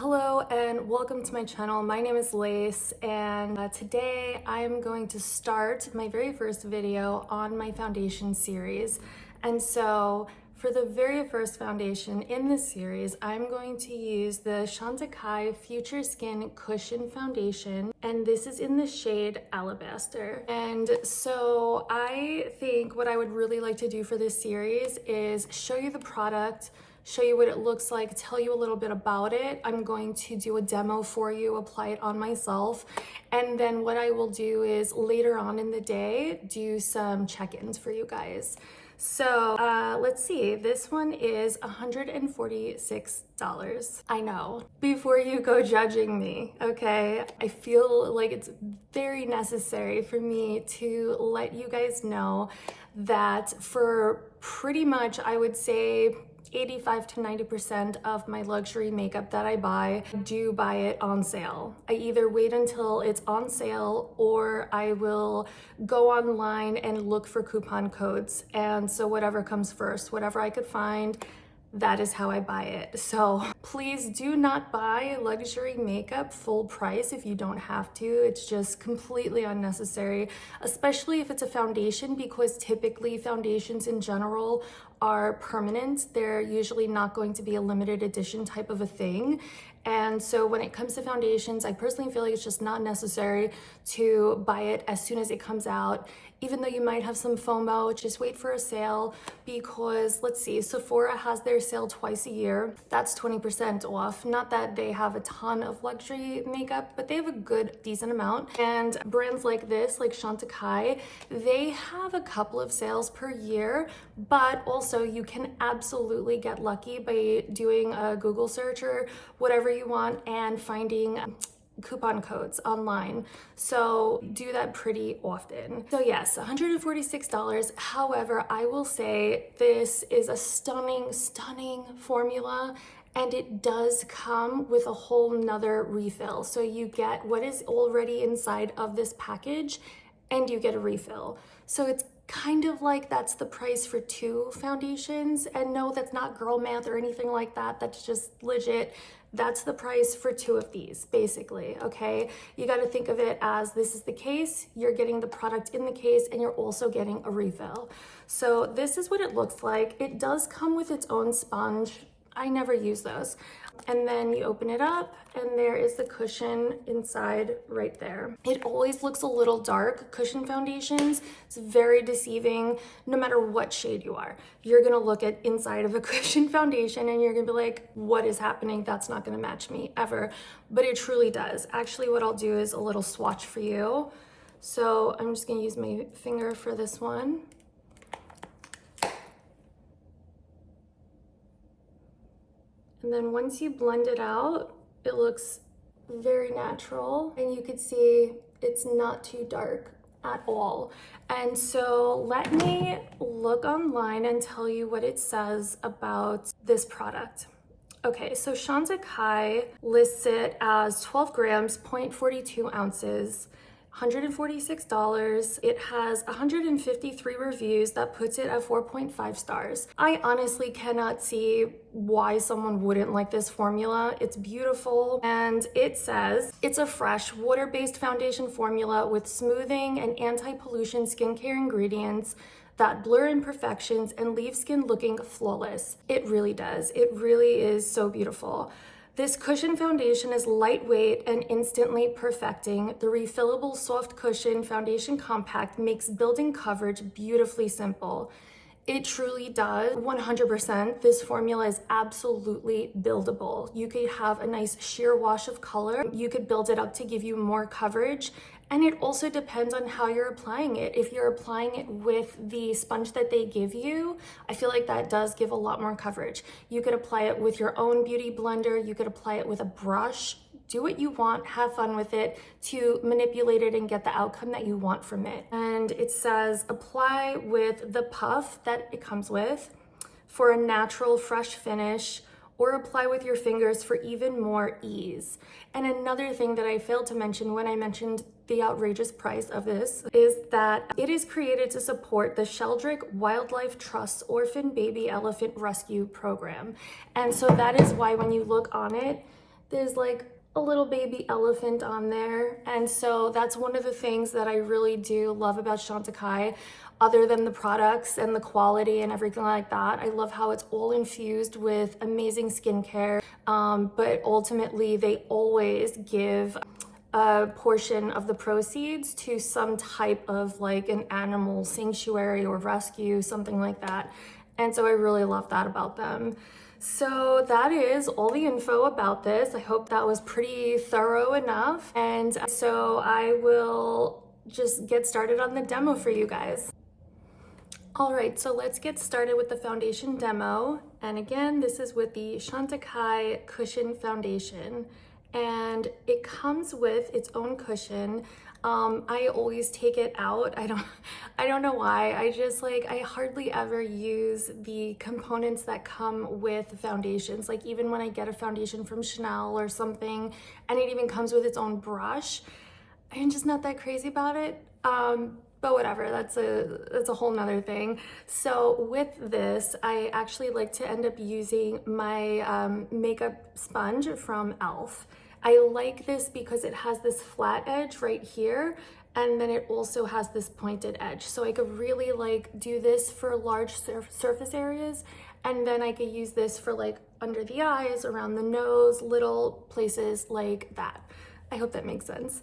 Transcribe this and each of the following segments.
Hello and welcome to my channel. My name is Lace and today I am going to start my very first video on my foundation series. And so for the very first foundation in this series, I'm going to use the Chantecaille Future Skin Cushion Foundation, and this is in the shade Alabaster. And so I think what I would really like to do for this series is show you the product, show you what it looks like, tell you a little bit about it. I'm going to do a demo for you, apply it on myself, and then what I will do is later on in the day do some check-ins for you guys. So let's see, this one is $146. I know, before you go judging me, okay? I feel like it's very necessary for me to let you guys know that for pretty much, I would say, 85 to 90% of my luxury makeup that I buy, I do buy it on sale. I either wait until it's on sale or I will go online and look for coupon codes. And so whatever comes first, whatever I could find, that is how I buy it. So please do not buy luxury makeup full price if you don't have to. It's just completely unnecessary, especially if it's a foundation, because typically foundations in general are permanent. They're usually not going to be a limited edition type of a thing. And so when it comes to foundations, I personally feel like it's just not necessary to buy it as soon as it comes out. Even though you might have some FOMO, just wait for a sale, because let's see, Sephora has their sale twice a year. That's 20% off. Not that they have a ton of luxury makeup, but they have a good, decent amount. And brands like this, like Chantecaille, they have a couple of sales per year, but also you can absolutely get lucky by doing a Google search or whatever you want and finding coupon codes online. So do that pretty often. So yes, $146. However, I will say this is a stunning formula, and it does come with a whole nother refill. So you get what is already inside of this package and you get a refill. So it's kind of like that's the price for two foundations. And no, that's not girl math or anything like that. That's just legit. That's the price for two of these, basically, okay? You gotta think of it as this is the case, you're getting the product in the case, and you're also getting a refill. So this is what it looks like. It does come with its own sponge. I never use those. And then you open it up and there is the cushion inside right there. It always looks a little dark. Cushion foundations, it's very deceiving no matter what shade you are. You're gonna look at inside of a cushion foundation and you're gonna be like, what is happening? That's not gonna match me ever. But it truly does. Actually, what I'll do is a little swatch for you. So I'm just gonna use my finger for this one. And then once you blend it out, it looks very natural, and you could see it's not too dark at all. And so let me look online and tell you what it says about this product. Okay, so Chantecaille lists it as 12 grams, 0.42 ounces, $146. It has 153 reviews. That puts it at 4.5 stars. I honestly cannot see why someone wouldn't like this formula. It's beautiful, and it says it's a fresh water-based foundation formula with smoothing and anti-pollution skincare ingredients that blur imperfections and leave skin looking flawless. It really does. It really is so beautiful. This cushion foundation is lightweight and instantly perfecting. The refillable soft cushion foundation compact makes building coverage beautifully simple. It truly does. 100%. This formula is absolutely buildable. You could have a nice sheer wash of color. You could build it up to give you more coverage. And it also depends on how you're applying it. If you're applying it with the sponge that they give you, I feel like that does give a lot more coverage. You could apply it with your own beauty blender. You could apply it with a brush. Do what you want, have fun with it to manipulate it and get the outcome that you want from it. And it says apply with the puff that it comes with for a natural, fresh finish, or apply with your fingers for even more ease. And another thing that I failed to mention when I mentioned the outrageous price of this is that it is created to support the Sheldrick Wildlife Trust Orphan Baby Elephant Rescue Program. And so that is why when you look on it, there's like a little baby elephant on there. And so that's one of the things that I really do love about Chantecaille, other than the products and the quality and everything like that. I love how it's all infused with amazing skincare, but ultimately they always give a portion of the proceeds to some type of like an animal sanctuary or rescue, something like that. And so I really love that about them. So that is all the info about this. I hope that was pretty thorough enough. And so I will just get started on the demo for you guys. All right, so let's get started with the foundation demo. And again, this is with the Chantecaille Cushion Foundation. And it comes with its own cushion. I always take it out. I don't know why. I hardly ever use the components that come with foundations. Like even when I get a foundation from Chanel or something, and it even comes with its own brush, I'm just not that crazy about it. But whatever, that's a whole nother thing. So with this, I actually like to end up using my makeup sponge from e.l.f. I like this because it has this flat edge right here, and then it also has this pointed edge. So I could really like do this for large surface areas, and then I could use this for like under the eyes, around the nose, little places like that. I hope that makes sense.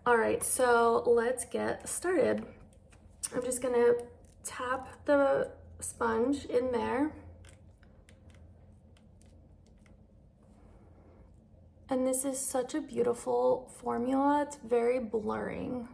All right, so let's get started. I'm just gonna tap the sponge in there. And this is such a beautiful formula. It's very blurring.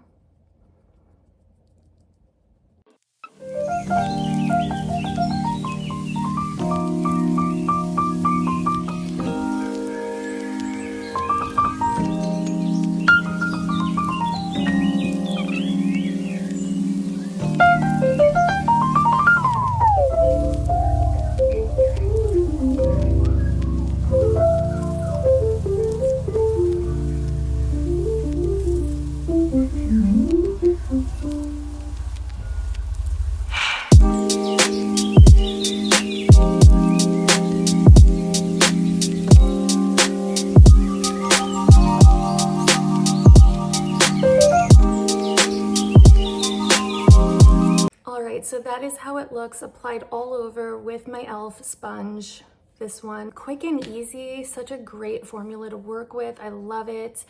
So that is how it looks applied all over with my e.l.f. sponge. This one, quick and easy, such a great formula to work with. I love it.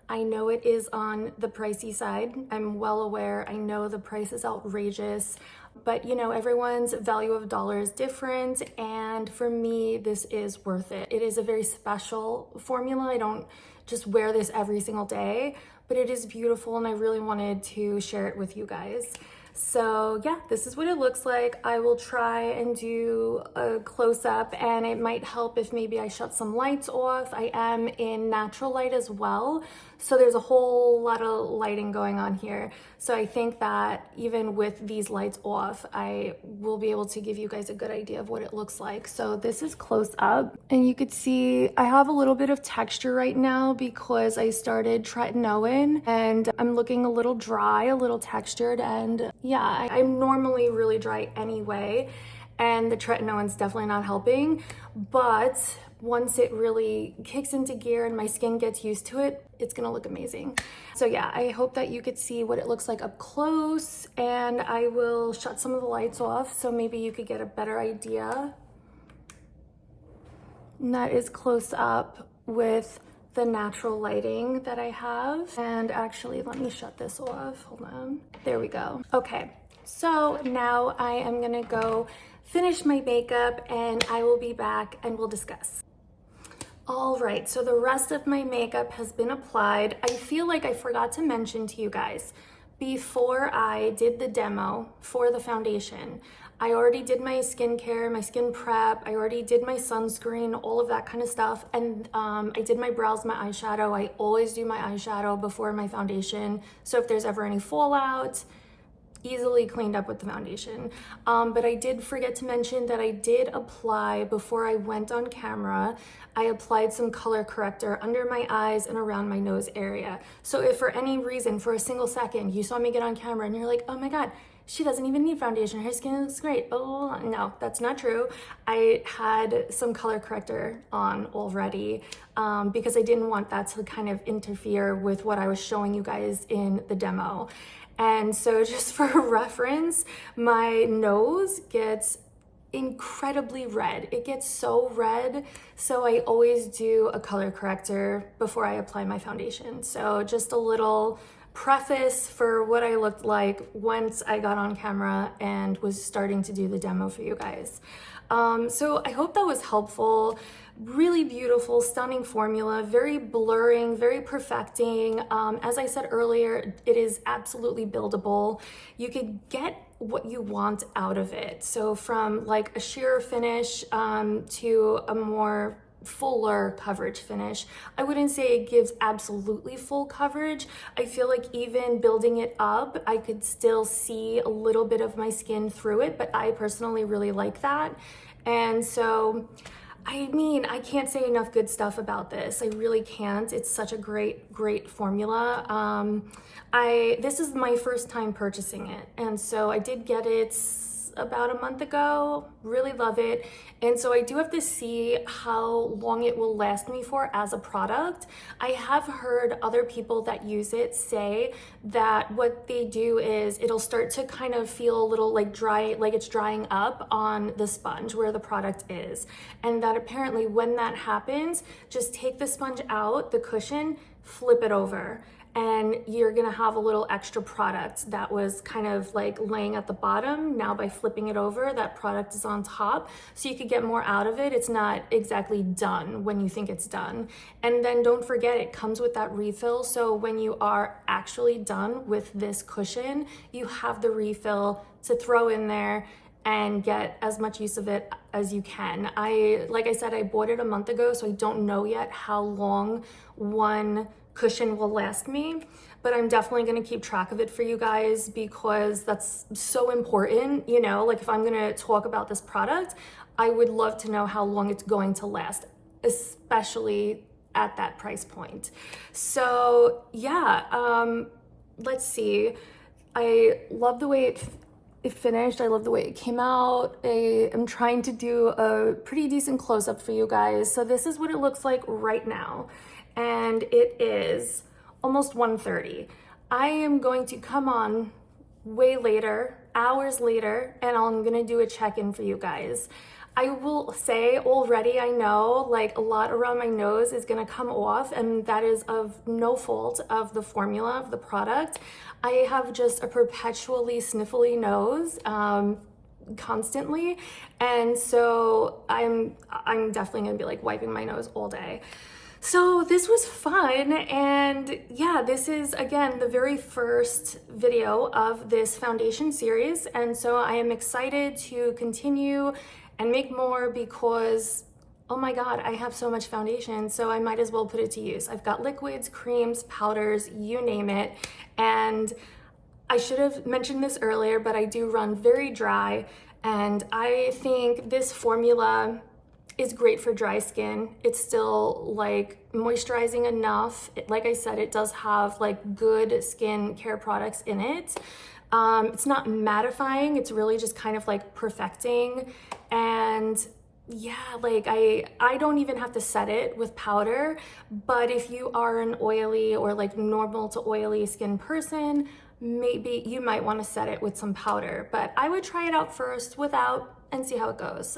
I know it is on the pricey side. I'm well aware. I know the price is outrageous, but you know, everyone's value of dollar is different. And for me, this is worth it. It is a very special formula. I don't just wear this every single day, but it is beautiful and I really wanted to share it with you guys. So yeah, this is what it looks like. I will try and do a close-up, and it might help if maybe I shut some lights off. I am in natural light as well, so there's a whole lot of lighting going on here. So I think that even with these lights off, I will be able to give you guys a good idea of what it looks like. So this is close up, and you could see I have a little bit of texture right now because I started tretinoin, and I'm looking a little dry, a little textured, and yeah, I'm normally really dry anyway, and the tretinoin's definitely not helping, but once it really kicks into gear and my skin gets used to it, it's gonna look amazing. So yeah, I hope that you could see what it looks like up close, and I will shut some of the lights off so maybe you could get a better idea. And that is close up with the natural lighting that I have. And actually, let me shut this off, hold on. There we go. Okay, so now I am gonna go finish my makeup and I will be back and we'll discuss. All right, so the rest of my makeup has been applied. I feel like I forgot to mention to you guys, before I did the demo for the foundation, I already did my skincare, my skin prep, I already did my sunscreen, all of that kind of stuff, and I did my brows, my eyeshadow. I always do my eyeshadow before my foundation, so if there's ever any fallout, easily cleaned up with the foundation. But I did forget to mention that I did apply, before I went on camera, I applied some color corrector under my eyes and around my nose area. So if for any reason, for a single second, you saw me get on camera and you're like, oh my God, she doesn't even need foundation, her skin looks great. Oh, no, that's not true. I had some color corrector on already because I didn't want that to kind of interfere with what I was showing you guys in the demo. And so just for reference, my nose gets incredibly red. It gets so red, so I always do a color corrector before I apply my foundation. So just a little preface for what I looked like once I got on camera and was starting to do the demo for you guys. So I hope that was helpful. Really beautiful, stunning formula, very blurring, very perfecting. As I said earlier, it is absolutely buildable. You could get what you want out of it. So from like a sheer finish to a more fuller coverage finish. I wouldn't say it gives absolutely full coverage. I feel like even building it up, I could still see a little bit of my skin through it, but I personally really like that. And so, I mean, I can't say enough good stuff about this. I really can't. It's such a great formula. This is my first time purchasing it, and so I did get it about a month ago. Really love it. And so I do have to see how long it will last me for as a product. I have heard other people that use it say that what they do is it'll start to kind of feel a little like dry, like it's drying up on the sponge where the product is. And that apparently when that happens, just take the sponge out, the cushion, flip it over, and you're gonna have a little extra product that was kind of like laying at the bottom. Now by flipping it over, that product is on top, so you could get more out of it. It's not exactly done when you think it's done. And then don't forget, it comes with that refill, so when you are actually done with this cushion, you have the refill to throw in there and get as much use of it as you can. Like I said, I bought it a month ago, so I don't know yet how long one cushion will last me, but I'm definitely going to keep track of it for you guys because that's so important. You know, like if I'm going to talk about this product, I would love to know how long it's going to last, especially at that price point. So yeah, let's see. I love the way it finished. I love the way it came out. I am trying to do a pretty decent close-up for you guys. So this is what it looks like right now. And it is almost 1:30. I am going to come on way later, hours later, and I'm gonna do a check-in for you guys. I will say already, I know like a lot around my nose is gonna come off, and that is of no fault of the formula, of the product. I have just a perpetually sniffly nose. Constantly, and so I'm definitely gonna be like wiping my nose all day. So this was fun, and yeah, this is again the very first video of this foundation series, and so I am excited to continue and make more because oh my god, I have so much foundation, so I might as well put it to use. I've got liquids, creams, powders, you name it. And I should have mentioned this earlier, but I do run very dry, and I think this formula is great for dry skin. It's still like moisturizing enough. Like I said, it does have like good skin care products in it. It's not mattifying, it's really just kind of like perfecting. And yeah, like I don't even have to set it with powder, but if you are an oily or like normal to oily skin person, maybe you might want to set it with some powder, but I would try it out first without and see how it goes.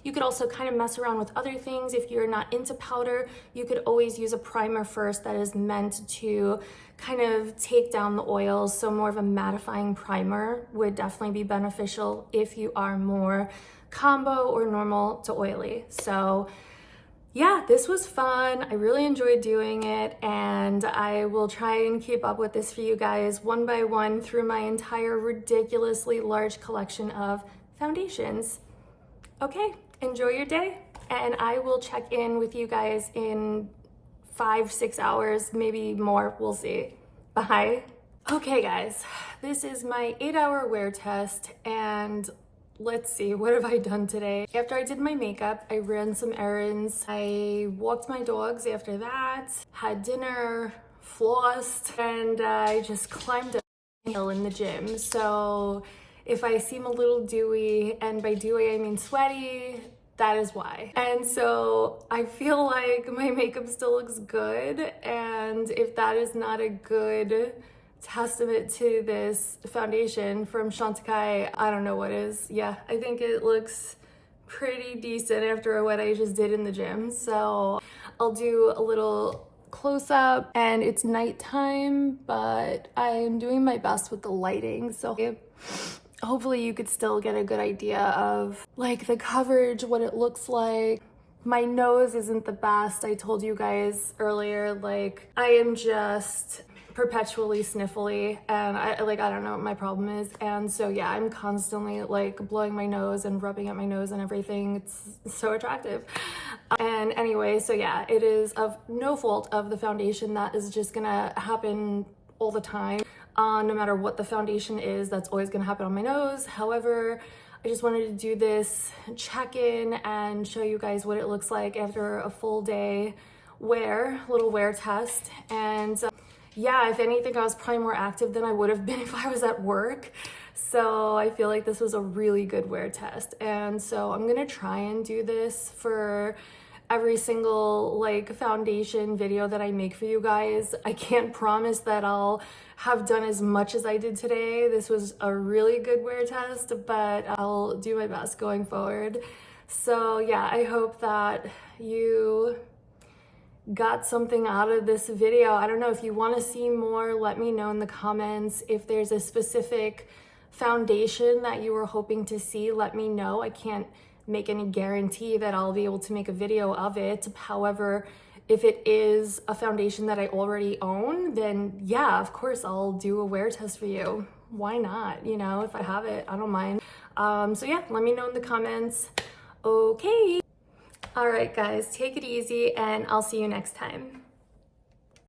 You could also kind of mess around with other things. If you're not into powder, you could always use a primer first that is meant to kind of take down the oils. So more of a mattifying primer would definitely be beneficial if you are more combo or normal to oily. So yeah, this was fun. I really enjoyed doing it, and I will try and keep up with this for you guys one by one through my entire ridiculously large collection of foundations. Okay, enjoy your day, and I will check in with you guys in 5-6 hours, maybe more, we'll see. Bye. Okay guys, this is my 8-hour wear test, and let's see, what have I done today? After I did my makeup, I ran some errands. I walked my dogs after that, had dinner, flossed, and I just climbed up. in the gym. So if I seem a little dewy, and by dewy I mean sweaty, that is why. And so I feel like my makeup still looks good, and if that is not a good testament to this foundation from Chantecaille, I don't know what is. Yeah, I think it looks pretty decent after what I just did in the gym. So I'll do a little close up, and it's nighttime, but I'm doing my best with the lighting. So hopefully you could still get a good idea of like the coverage, what it looks like. My nose isn't the best. I told you guys earlier, like I am just perpetually sniffly, and I don't know what my problem is. And so yeah, I'm constantly like blowing my nose and rubbing at my nose and everything. It's so attractive. And anyway, so yeah, it is of no fault of the foundation. That is just gonna happen all the time. No matter what the foundation is, that's always gonna happen on my nose. However, I just wanted to do this check-in and show you guys what it looks like after a full day little wear test. And yeah, if anything, I was probably more active than I would have been if I was at work. So I feel like this was a really good wear test. And so I'm gonna try and do this for every single like foundation video that I make for you guys. I can't promise that I'll have done as much as I did today. This was a really good wear test, but I'll do my best going forward. So yeah, I hope that you got something out of this video. I don't know, if you want to see more, let me know in the comments. If there's a specific foundation that you were hoping to see, let me know. I can't make any guarantee that I'll be able to make a video of it. However, if it is a foundation that I already own, then yeah, of course I'll do a wear test for you. Why not? You know, if I have it, I don't mind. So yeah, let me know in the comments. Okay. All right, guys, take it easy, and I'll see you next time.